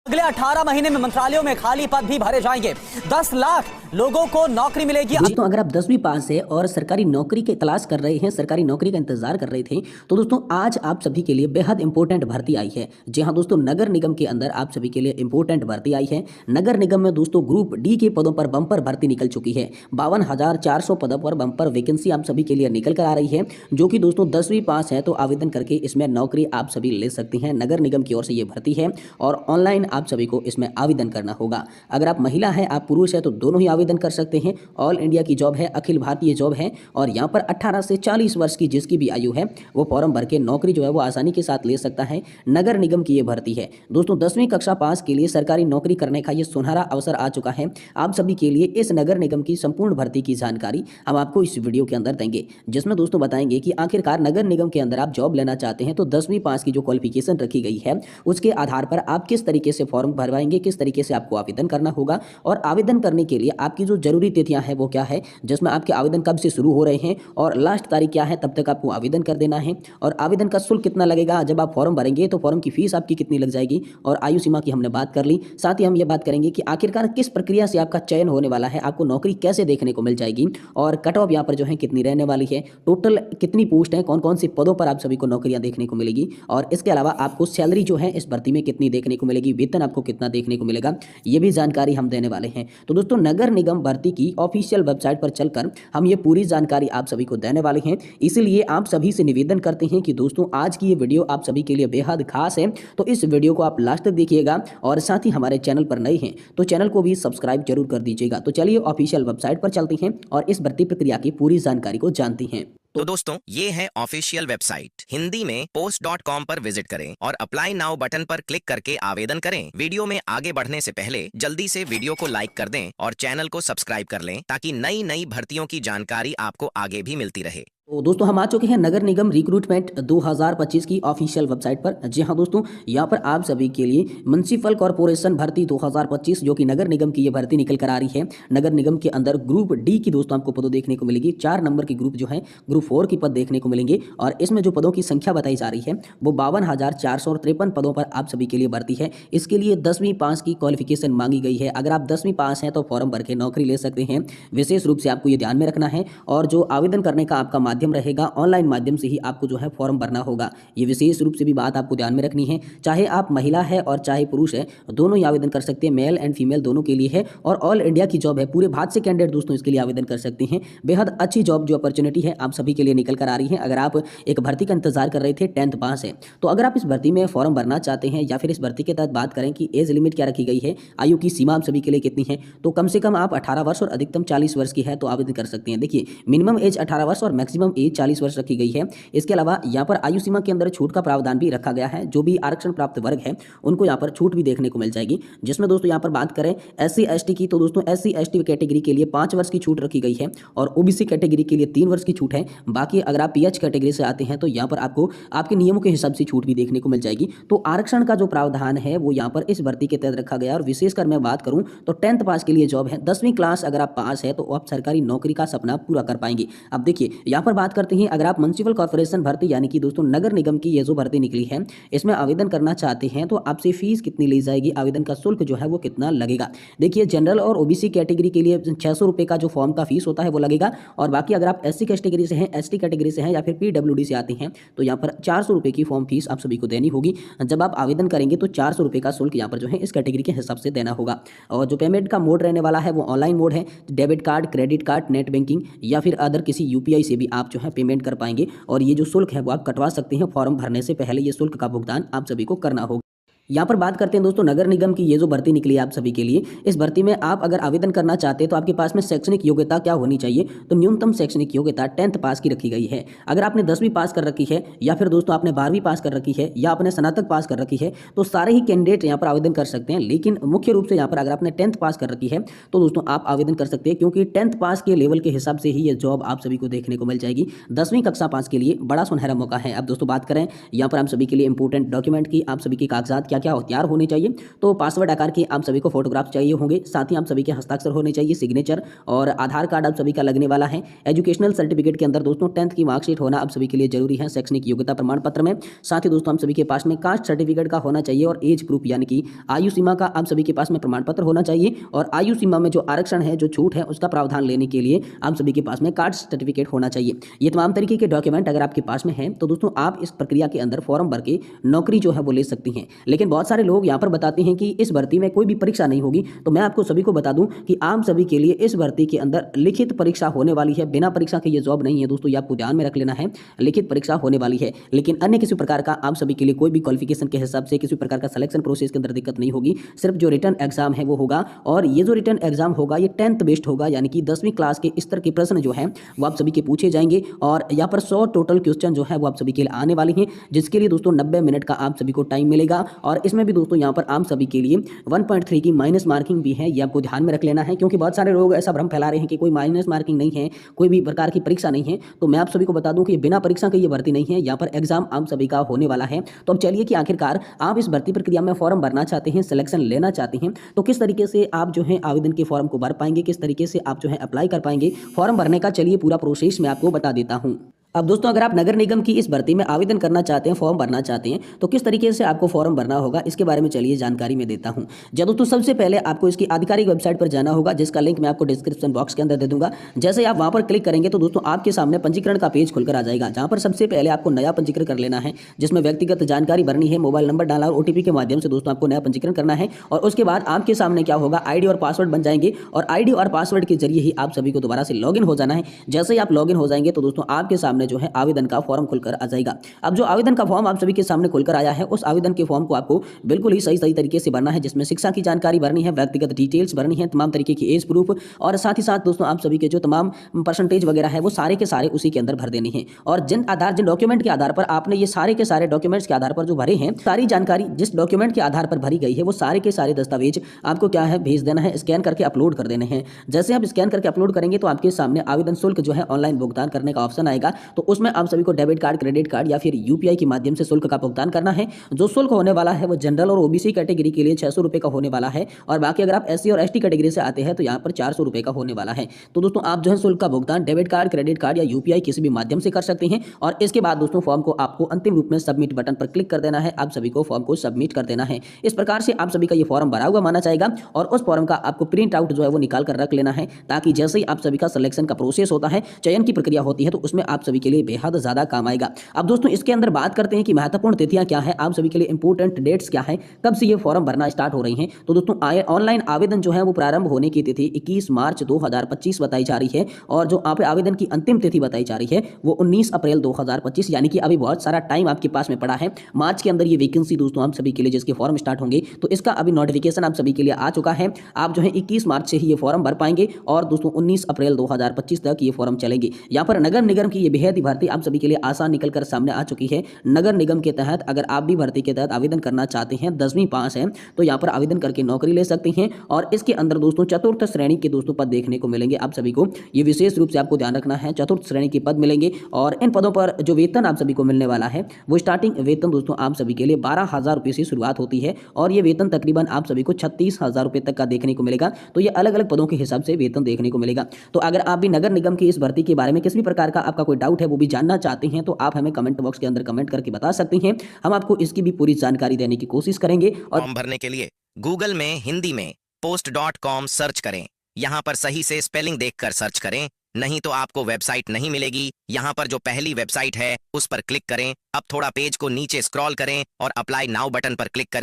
अगले 18 महीने में मंत्रालयों में खाली पद भी भरे जाएंगे। 10 लाख लोगों को नौकरी मिलेगी। दोस्तों, अगर आप 10वीं पास है और सरकारी नौकरी की तलाश कर रहे हैं, सरकारी नौकरी का इंतजार कर रहे थे, तो दोस्तों आज आप सभी के लिए बेहद इंपॉर्टेंट भर्ती आई है। जी हाँ दोस्तों, नगर निगम के अंदर आप सभी के लिए इंपॉर्टेंट भर्ती आई है। नगर निगम में दोस्तों ग्रुप डी के पदों पर बम्पर भर्ती निकल चुकी है। 52,400 पदों पर बम्पर वैकेंसी आप सभी के लिए निकल कर आ रही है, जो कि दोस्तों 10वीं पास है तो आवेदन करके इसमें नौकरी आप सभी ले सकते हैं। नगर निगम की ओर से ये भर्ती है और ऑनलाइन आप सभी को इसमें आवेदन करना होगा। अगर आप महिला है, आप पुरुष है, तो दोनों ही आवेदन कर सकते हैं। ऑल इंडिया की जॉब है, अखिल भारतीय जॉब है और यहाँ पर 18 से 40 वर्ष की जिसकी भी आयु है वो फॉर्म भर के नौकरी जो है वो आसानी के साथ ले सकता है। नगर निगम की ये भर्ती है दोस्तों। 10वीं कक्षा पास के लिए सरकारी नौकरी करने का ये सुनहरा अवसर आ चुका है आप सभी के लिए। इस नगर निगम की संपूर्ण भर्ती की जानकारी हम आपको इस वीडियो के अंदर देंगे, जिसमें दोस्तों बताएंगे कि आखिरकार नगर निगम के अंदर आप जॉब लेना चाहते हैं तो 10वीं पास की जो क्वालिफिकेशन रखी गई है उसके आधार पर आप किस तरीके से फॉर्म भरवाएंगे, किस तरीके से आपको आवेदन करना होगा और आवेदन करने के लिए आपकी जो जरूरी तिथियां हैं वो क्या है, जिसमें आपके आवेदन कब से शुरू हो रहे हैं और लास्ट तारीख क्या है, तब तक आपको आवेदन कर देना है। और आवेदन का शुल्क कितना लगेगा, जब आप फॉर्म भरेंगे तो फॉर्म की फीस आपकी कितनी लग जाएगी और आयु सीमा की हमने बात कर ली। साथ ही हम ये बात करेंगे कि आखिरकार किस प्रक्रिया से आपका चयन होने वाला है, आपको नौकरी कैसे देखने को मिल जाएगी और कट ऑफ यहाँ पर जो है कितनी रहने वाली है, टोटल कितनी पोस्ट है, कौन कौन सी पदों पर आप सभी को नौकरियां देखने को मिलेगी और इसके अलावा आपको सैलरी जो है इस भर्ती में कितनी देखने को मिलेगी, वेतन आपको कितना देखने को मिलेगा, ये भी जानकारी हम देने वाले हैं। तो दोस्तों नगर निगम भर्ती की ऑफिशियल वेबसाइट पर चलकर हम ये पूरी जानकारी आप सभी को देने वाले हैं। इसलिए आप सभी से निवेदन करते हैं कि दोस्तों आज की ये वीडियो आप सभी के लिए बेहद खास है, तो इस वीडियो को आप लास्ट तक देखिएगा और साथ ही हमारे चैनल पर नए हैं तो चैनल को भी सब्सक्राइब जरूर कर दीजिएगा। तो चलिए ऑफिशियल वेबसाइट पर चलते हैं और इस भर्ती प्रक्रिया की पूरी जानकारी को जानते हैं। तो दोस्तों ये है ऑफिशियल वेबसाइट। हिंदी में post.com पर विजिट करें और अप्लाई नाउ बटन पर क्लिक करके आवेदन करें। वीडियो में आगे बढ़ने से पहले जल्दी से वीडियो को लाइक कर दें और चैनल को सब्सक्राइब कर लें ताकि नई नई भर्तियों की जानकारी आपको आगे भी मिलती रहे। तो दोस्तों हम आ चुके हैं नगर निगम रिक्रूटमेंट 2025 की ऑफिशियल वेबसाइट पर। जी हाँ दोस्तों, यहाँ पर आप सभी के लिए म्युनिसिपल कॉर्पोरेशन भर्ती 2025 जो कि नगर निगम की ये भर्ती निकल कर आ रही है। नगर निगम के अंदर ग्रुप डी की दोस्तों आपको पदों देखने को मिलेगी। 4 नंबर की ग्रुप जो है ग्रुप 4 की पद देखने को मिलेंगे और इसमें जो पदों की संख्या बताई जा रही है वो 52,453 पदों पर आप सभी के लिए भर्ती है। इसके लिए 10वीं पास की क्वालिफिकेशन मांगी गई है। अगर आप 10वीं पास हैं तो फॉर्म भर के नौकरी ले सकते हैं। विशेष रूप से आपको ये ध्यान में रखना है और जो आवेदन करने का आपका माध्यम रहेगा ऑनलाइन माध्यम से ही आपको जो है फॉर्म भरना होगा। ये विशेष रूप से भी बात आपको ध्यान में रखनी है। चाहे आप महिला है और चाहे पुरुष है, दोनों ही आवेदन कर सकते हैं। मेल एंड फीमेल दोनों के लिए है और ऑल इंडिया की जॉब है। पूरे भारत से कैंडिडेट दोस्तों इसके लिए आवेदन कर सकते हैं। बेहद अच्छी जॉब जो अपॉर्चुनिटी है आप सभी के लिए निकल कर आ रही है। अगर आप एक भर्ती का इंतजार कर रहे थे, 10th पास है, तो अगर आप इस भर्ती में फॉर्म भरना चाहते हैं या फिर इस भर्ती के तहत बात करें कि एज लिमिट क्या रखी गई है, आयु की सीमा आप सभी के लिए कितनी है, तो कम से कम आप 18 वर्ष और अधिकतम 40 वर्ष की है तो आवेदन कर सकते हैं। देखिए मिनिमम एज 18 वर्ष और मैक्सिमम एज 40 वर्ष रखी गई है। इसके अलावा यहाँ पर आयु सीमा के अंदर छूट का प्रावधान भी रखा गया है। जो भी आरक्षण प्राप्त वर्ग है उनको यहाँ पर छूट भी देखने को मिल जाएगी, जिसमें दोस्तों यहाँ पर बात करें SC ST की, तो दोस्तों SC ST कैटेगरी के लिए 5 वर्ष की छूट रखी गई है और OBC कैटेगरी के लिए 3 वर्ष की छूट है। बाकी अगर आप PH कैटेगरी से आते हैं तो यहाँ पर आपको आपके नियमों के हिसाब से छूट भी देखने को मिल जाएगी। तो आरक्षण का जो प्रावधान है वो यहाँ पर इस भर्ती के तहत रखा गया और विशेषकर मैं बात करूँ तो 10th पास के लिए जॉब है। 10वीं क्लास अगर आप पास है तो आप सरकारी नौकरी का सपना पूरा कर पाएंगे। अब देखिए यहाँ पर बात करते हैं, अगर आप म्युनिसिपल कॉर्पोरेशन भर्ती यानी कि दोस्तों नगर निगम की ये जो भर्ती निकली है इसमें आवेदन करना चाहते हैं तो आपसे फीस कितनी ली जाएगी, आवेदन का शुल्क जो है वो कितना लगेगा। देखिए जनरल और OBC कैटेगरी के लिए 600 रुपये का जो फॉर्म का फीस होता है वो लगेगा और बाकी अगर आप SC कैटेगरी से हैं, ST कैटेगरी से हैं या फिर PWD से आते हैं तो यहाँ पर 400 रुपये की फॉर्म फीस आप सभी को देनी होगी। जब आप आवेदन करेंगे तो 400 रुपये का शुल्क यहाँ पर जो है इस कैटेगरी के हिसाब से देना होगा। और जो पेमेंट का मोड रहने वाला है वो ऑनलाइन मोड है। Debit card, credit card, net banking या फिर अदर किसी UPI से भी आप जो है पेमेंट कर पाएंगे और ये जो शुल्क है वो आप कटवा सकते हैं। फॉर्म भरने से पहले ये शुल्क का भुगतान आप सभी को करना होगा। यहाँ पर बात करते हैं दोस्तों नगर निगम की ये जो भर्ती निकली है आप सभी के लिए, इस भर्ती में आप अगर आवेदन करना चाहते हैं तो आपके पास में शैक्षणिक योग्यता क्या होनी चाहिए, तो न्यूनतम शैक्षणिक योग्यता 10th पास की रखी गई है। अगर आपने 10वीं पास कर रखी है या फिर दोस्तों आपने 12वीं पास कर रखी है या आपने स्नातक पास कर रखी है तो सारे ही कैंडिडेट यहाँ पर आवेदन कर सकते हैं। लेकिन मुख्य रूप से यहाँ पर अगर आपने 10th पास कर रखी है तो दोस्तों आप आवेदन कर सकते हैं, क्योंकि 10th पास के लेवल के हिसाब से ही ये जॉब आप सभी को देखने को मिल जाएगी। 10वीं कक्षा पास के लिए बड़ा सुनहरा मौका है। अब दोस्तों बात करें यहाँ पर आप सभी के लिए इंपॉर्टेंट डॉक्यूमेंट की, आप सभी के कागजात क्या क्या तैयार होने चाहिए। तो पासवर्ड आकार के आप सभी को फोटोग्राफ चाहिए होंगे, साथ ही आप सभी के हस्ताक्षर होने चाहिए, सिग्नेचर, और आधार कार्ड आप सभी का लगने वाला है। एजुकेशनल सर्टिफिकेट के अंदर दोस्तों 10th की मार्कशीट होना आप सभी के लिए जरूरी है शैक्षणिक योग्यता प्रमाण पत्र में। साथ ही दोस्तों आप सभी के पास में कास्ट सर्टिफिकेट का होना चाहिए और एज प्रूफ यानी कि आयु सीमा का आप सभी के पास में प्रमाण पत्र होना चाहिए, और आयु सीमा में जो आरक्षण है, जो छूट है, उसका प्रावधान लेने के लिए आप सभी के पास में कास्ट सर्टिफिकेट होना चाहिए। ये तमाम तरीके के डॉक्यूमेंट अगर आपके पास में है तो दोस्तों आप इस प्रक्रिया के अंदर फॉर्म भर के नौकरी जो है वो ले सकती हैं। लेकिन बहुत सारे लोग यहाँ पर बताते हैं कि इस भर्ती में कोई भी परीक्षा नहीं होगी, तो मैं आपको सभी को बता दूं कि आप सभी के लिए इस भर्ती के अंदर लिखित परीक्षा होने वाली है। बिना परीक्षा के ये जॉब नहीं है दोस्तों, ये आपको ध्यान में रख लेना है। लिखित परीक्षा होने वाली है, लेकिन अन्य किसी प्रकार का आप सभी के लिए कोई भी क्वालिफिकेशन के हिसाब से किसी प्रकार का सिलेक्शन प्रोसेस के अंदर दिक्कत नहीं होगी। सिर्फ जो रिटर्न एग्जाम है वो होगा, और ये जो रिटर्न एग्जाम होगा ये 10th बेस्ड होगा, यानी कि 10वीं क्लास के स्तर के प्रश्न जो है वो आप सभी के पूछे जाएंगे, और यहाँ पर 100 टोटल क्वेश्चन जो है वो आप सभी के लिए आने वाली हैं, जिसके लिए दोस्तों 90 मिनट का आप सभी को टाइम मिलेगा। और इसमें भी दोस्तों यहाँ पर आप सभी के लिए 1.3 की माइनस मार्किंग भी है, ये आपको ध्यान में रख लेना है, क्योंकि बहुत सारे लोग ऐसा भ्रम फैला रहे हैं कि कोई माइनस मार्किंग नहीं है, कोई भी प्रकार की परीक्षा नहीं है। तो मैं आप सभी को बता दूं कि बिना परीक्षा के ये भर्ती नहीं है, यहाँ पर एग्जाम आप सभी का होने वाला है। तो अब चलिए कि आखिरकार आप इस भर्ती प्रक्रिया में फॉर्म भरना चाहते हैं, सिलेक्शन लेना चाहते हैं, तो किस तरीके से आप जो है आवेदन के फॉर्म को भर पाएंगे, किस तरीके से आप जो है अप्लाई कर पाएंगे फॉर्म भरने का, चलिए पूरा प्रोसेस मैं आपको बता देता हूँ। अब दोस्तों अगर आप नगर निगम की इस भर्ती में आवेदन करना चाहते हैं, फॉर्म भरना चाहते हैं, तो किस तरीके से आपको फॉर्म भरना होगा इसके बारे में चलिए जानकारी मैं देता हूं। जब दोस्तों सबसे पहले आपको इसकी आधिकारिक वेबसाइट पर जाना होगा, जिसका लिंक मैं आपको डिस्क्रिप्शन बॉक्स के अंदर दे दूंगा। जैसे ही आप वहां पर क्लिक करेंगे तो दोस्तों आपके सामने पंजीकरण का पेज खुलकर आ जाएगा, जहां पर सबसे पहले आपको नया पंजीकरण कर लेना है, जिसमें व्यक्तिगत जानकारी भरनी है, मोबाइल नंबर डालना और OTP के माध्यम से दोस्तों आपको नया पंजीकरण करना है। और उसके बाद आपके सामने क्या होगा, ID और पासवर्ड बन जाएंगे, और ID और पासवर्ड के जरिए ही आप सभी को दोबारा से लॉगिन हो जाना है। जैसे ही आप लॉगिन हो जाएंगे तो दोस्तों आपके सामने जो है आवेदन का फॉर्म खुलकर आ जाएगा। अब जो आवेदन का फॉर्म आप सभी के सामने खुलकर आया है, उस आवेदन के फॉर्म को आपको बिल्कुल ही सही तरीके से भरना है, जिसमें शिक्षा की जानकारी भरनी है, व्यक्तिगत डिटेल्स भरनी है, तमाम तरीके की एज प्रूफ, और साथ ही साथ दोस्तों आप सभी के जो तमाम परसेंटेज वगैरह है वो सारे के सारे उसी के अंदर भर देनी है। और जिन डॉक्यूमेंट के आधार पर आपने ये सारे के सारे डॉक्यूमेंट्स के आधार पर जो भरे हैं, सारी जानकारी जिस डॉक्यूमेंट के आधार पर भरी गई है वो सारे के सारे दस्तावेज आपको क्या है भेज देना है, स्कैन करके अपलोड कर देने हैं। जैसे आप स्कैन करके अपलोड करेंगे तो आपके सामने आवेदन शुल्क जो है ऑनलाइन भुगतान करने का ऑप्शन आएगा। तो उसमें आप सभी को डेबिट कार्ड, क्रेडिट कार्ड या फिर UPI के माध्यम से शुल्क का भुगतान करना है। जो शुल्क होने वाला है वो जनरल और OBC कैटेगरी के लिए 600 रुपये का होने वाला है, और बाकी अगर आप SC और ST कैटेगरी से आते हैं तो यहाँ पर 400 रुपये का होने वाला है। तो दोस्तों आप जो है शुल्क का भुगतान डेबिट कार्ड, क्रेडिट कार्ड या UPI किसी भी माध्यम से कर सकते हैं। और इसके बाद दोस्तों फॉर्म को आपको अंतिम रूप में सबमिट बटन पर क्लिक कर देना है, आप सभी को फॉर्म को सबमिट कर देना है। इस प्रकार से आप सभी का ये फॉर्म भरा हुआ माना जाएगा, और उस फॉर्म का आपको प्रिंट आउट जो है वो निकाल कर रख लेना है, ताकि जैसे ही आप सभी का सिलेक्शन का प्रोसेस होता है, चयन की प्रक्रिया होती है, तो उसमें आप सभी के लिए बेहद ज्यादा काम आएगा। अब दोस्तों इसके अंदर बात करते हैं कि महत्वपूर्ण तिथियां क्या है, आप सभी के लिए इंपोर्टेंट डेट्स क्या है, कब से ये फॉर्म भरना स्टार्ट हो रही हैं। तो दोस्तों ऑनलाइन आवेदन जो है वो प्रारंभ होने की तिथि 21 मार्च 2025 बताई जा रही है, और जो आप आवेदन की अंतिम तिथि बताई जा रही है वो 19 अप्रैल 2025, यानी कि अभी बहुत सारा टाइम आपके पास में पड़ा है। मार्च के अंदर ये वैकेंसी दोस्तों आप सभी के लिए जिसके फॉर्म स्टार्ट होंगे, तो इसका अभी नोटिफिकेशन आप सभी के लिए आ चुका है। आप जो है 21 मार्च से ही ये फॉर्म भर पाएंगे, और दोस्तों 19 अप्रैल 2025 तक ये फॉर्म चलेंगे। यहाँ पर नगर निगम की ये बेहद ही भर्ती आप सभी के लिए आसान निकल कर सामने आ चुकी है। नगर निगम के तहत अगर आप भी भर्ती के तहत आवेदन करना चाहते हैं, 10वीं पास हैं, तो यहाँ पर आवेदन करके नौकरी ले सकते हैं। और इसके अंदर दोस्तों चतुर्थ श्रेणी के दोस्तों पद देखने को मिलेंगे आप सभी को, ये विशेष रूप से आपको ध्यान रखना है, चतुर्थ श्रेणी के पद मिलेंगे। और इन पदों पर जो वेतन आप सभी को मिलने वाला है वो स्टार्टिंग वेतन दोस्तों आप सभी के लिए 12,000 रुपये से शुरुआत होती है, और ये वेतन तकरीबन आप सभी को 36,000 रुपये तक का देखने को मिलेगा। तो ये अलग अलग पदों के हिसाब से वेतन देखने को मिलेगा। तो अगर आप भी नगर निगम की इस भर्ती के बारे में किसी भी प्रकार का आपका कोई डाउट है, वो भी जानना चाहते हैं, तो आप हमें कमेंट बॉक्स के अंदर कमेंट करके बता सकते हैं। हम आपको इसकी भी पूरी जानकारी देने की कोशिश करेंगे। और फॉर्म भरने के लिए गूगल में हिंदी में post.com सर्च करें, यहाँ पर सही से स्पेलिंग देखकर सर्च करें, नहीं तो आपको वेबसाइट नहीं मिलेगी। यहाँ पर जो पहली वेबसाइट है उस पर क्लिक करें। अब थोड़ा पेज को नीचे स्क्रॉल करें और अप्लाई नाउ बटन पर क्लिक करें।